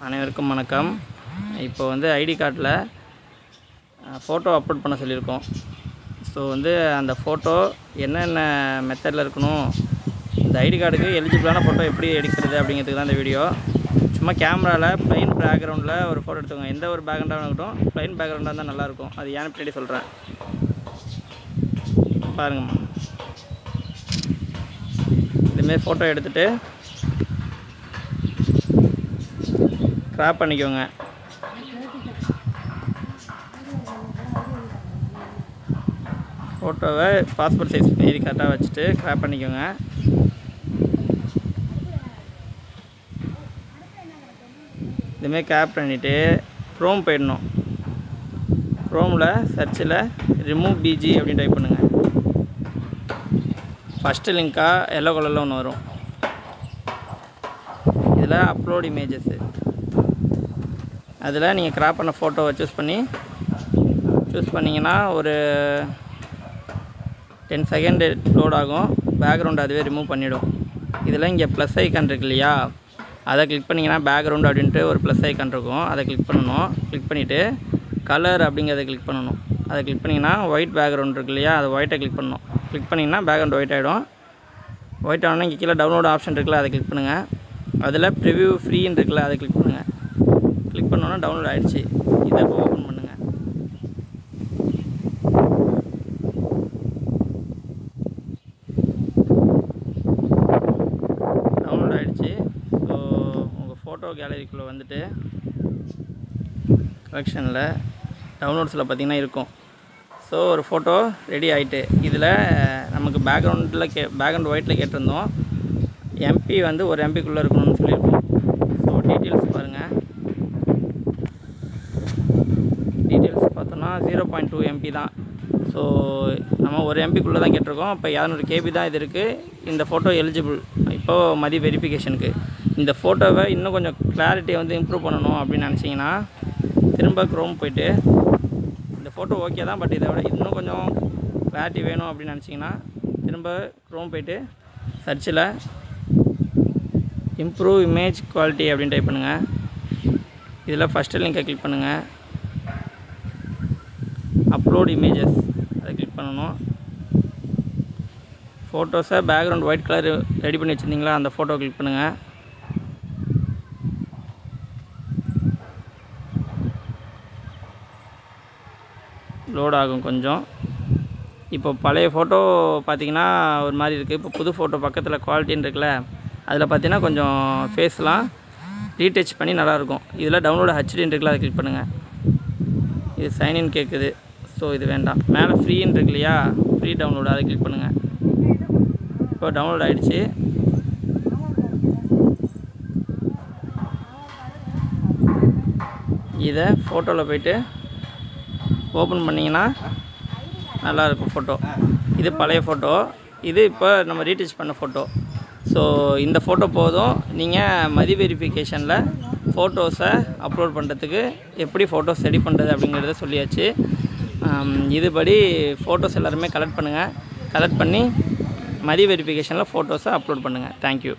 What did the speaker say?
அனைவருக்கும் வணக்கம். இப்போ ஐடி கார்டில் ஃபோட்டோ அப்லோட் பண்ண சொல்லியிருக்கோம். ஸோ அந்த ஃபோட்டோ என்னென்ன மெத்தடில் இருக்கணும், இந்த ஐடி கார்டுக்கு எலிஜிபிளான ஃபோட்டோ எப்படி எடுக்கிறது அப்படிங்கிறதுக்கு தான் இந்த வீடியோ. சும்மா கேமராவில் ப்ளைன் பேக்ரவுண்டில் ஒரு ஃபோட்டோ எடுத்துக்கோங்க. எந்த ஒரு பேக்ரவுண்டாக இருக்கட்டும், ப்ளைன் பேக்ரவுண்டாக இருந்தால் நல்லாயிருக்கும். அது ஏன்னு பின்னாடி சொல்கிறேன் பாருங்கம்மா. இதுமாரி ஃபோட்டோ எடுத்துகிட்டு கிராப் பண்ணிக்கோங்க. ஃபோட்டோவை பாஸ்போர்ட் சைஸ் மாரி கரெக்டாக வச்சுட்டு கிராப் பண்ணிக்கோங்க. இதுமாரி கிராப் பண்ணிவிட்டு க்ரோம் போயிடணும். க்ரோமில் சர்ச்சில் ரிமூவ் பிஜி அப்படின்னு டைப் பண்ணுங்கள். ஃபஸ்ட்டு லிங்காக எல்லோ கலரில் ஒன்று வரும். இதில் அப்லோட் இமேஜஸ்ஸு, அதில் நீங்கள் கிராப் பண்ண ஃபோட்டோவை சூஸ் பண்ணிங்கன்னா ஒரு 10 செகண்ட் லோட் ஆகும். பேக்ரவுண்ட் அதுவே ரிமூவ் பண்ணிவிடும். இதில் இங்கே ப்ளஸ் ஐக்கான் இருக்கு இல்லையா, அதை கிளிக் பண்ணிங்கன்னா பேக்ரவுண்ட் அப்படின்ட்டு ஒரு ப்ளஸ் ஐக்கான் இருக்கும். அதை கிளிக் பண்ணணும். கிளிக் பண்ணிவிட்டு கலர் அப்படிங்கிறத கிளிக் பண்ணணும். அதை கிளிக் பண்ணிங்கன்னா ஒயிட் பேக்ரவுண்ட் இருக்கு இல்லையா, அதை ஒயிட்டை கிளிக் பண்ணணும். கிளிக் பண்ணிங்கன்னா பேக்ரவுண்ட் ஒயிட் ஆகிடும். ஒயிட் ஆனால் இங்கே கீழே டவுன்லோட் ஆப்ஷன் இருக்குல்ல, அதை கிளிக் பண்ணுங்கள். அதில் ப்ரிவ்யூ ஃப்ரீன்னு இருக்குல்ல, அதை கிளிக் பண்ணுங்கள். கிளிக் பண்ணோன்னா டவுன்லோட் ஆகிடுச்சு. இதை இப்போ ஓப்பன் பண்ணுங்கள். டவுன்லோட் ஆகிடுச்சு. ஸோ உங்கள் ஃபோட்டோ கேலரிக்குள்ளே வந்துட்டு கலெக்ஷனில் டவுன்லோட்ஸில் பார்த்திங்கன்னா இருக்கும். ஸோ ஒரு ஃபோட்டோ ரெடி ஆகிட்டு, இதில் நமக்கு பேக்ரவுண்ட் ஒயிட்டில் கேட்டிருந்தோம். எம்பி ஒரு எம்பிக்குள்ளே இருக்கணும்னு சொல்லியிருக்கோம். ஸோ டீட்டெயில்ஸ் பாருங்கள். டீட்டெயில்ஸ் பார்த்தோன்னா 0.2 MB தான். ஸோ நம்ம ஒரு எம்பிக்குள்ளே தான் கேட்டிருக்கோம். இப்போ 200 KB தான் இது இருக்குது. இந்த ஃபோட்டோ எலிஜிபிள் இப்போது மதி வெரிஃபிகேஷனுக்கு. இந்த ஃபோட்டோவை இன்னும் கொஞ்சம் கிளாரிட்டியை இம்ப்ரூவ் பண்ணணும் அப்படின்னு நினச்சிங்கன்னா திரும்ப க்ரோம் போய்ட்டு, இந்த ஃபோட்டோ ஓகே தான், பட் இதை விட இன்னும் கொஞ்சம் கிளாரிட்டி வேணும் அப்படின்னு நினச்சிங்கன்னா திரும்ப க்ரோம் போய்ட்டு சர்ச்சில் இம்ப்ரூவ் இமேஜ் குவாலிட்டி அப்படின்னு டைப் பண்ணுங்கள். இதில் ஃபஸ்ட்டு லிங்கை கிளிக் பண்ணுங்கள். அப்லோட் இமேஜஸ் அதை கிளிக் பண்ணணும். ஃபோட்டோஸை பேக்ரவுண்ட் ஒயிட் கலர் ரெடி பண்ணி வச்சுருந்தீங்களா, அந்த ஃபோட்டோ கிளிக் பண்ணுங்கள். லோட் ஆகும் கொஞ்சம். இப்போ பழைய ஃபோட்டோ பார்த்திங்கன்னா ஒரு மாதிரி இருக்குது. இப்போ புது ஃபோட்டோ பக்கத்தில் குவாலிட்டின்னு இருக்குல்ல, அதில் பார்த்தீங்கன்னா கொஞ்சம் ஃபேஸ்லாம் ரீடச் பண்ணி நல்லாயிருக்கும். இதில் டவுன்லோட் ஹெச்டின்னு இருக்குல்ல, அதை கிளிக் பண்ணுங்கள். இது சைன்இன் கேட்குது. ஸோ இது வேண்டாம். மேலே ஃப்ரீன்னு இருக்கு இல்லையா, ஃப்ரீ டவுன்லோடு, அதை கிளிக் பண்ணுங்கள். இப்போ டவுன்லோட் ஆகிடுச்சு. இதை ஃபோட்டோவில் போய்ட்டு ஓப்பன் பண்ணிங்கன்னா நல்லாயிருக்கும் ஃபோட்டோ. இது பழைய ஃபோட்டோ, இது இப்போ நம்ம ரீடச் பண்ண ஃபோட்டோ. ஸோ இந்த ஃபோட்டோ போதும். நீங்கள் மதி வெரிஃபிகேஷனில் ஃபோட்டோஸை அப்லோட் பண்ணுறதுக்கு எப்படி ஃபோட்டோஸ் ரெடி பண்ணுறது அப்படிங்கிறத சொல்லியாச்சு. இதுபடி ஃபோட்டோஸ் எல்லாருமே கலெக்ட் பண்ணுங்கள். கலெக்ட் பண்ணி மதி வெரிஃபிகேஷனில் ஃபோட்டோஸை அப்லோட் பண்ணுங்கள். தேங்க்யூ.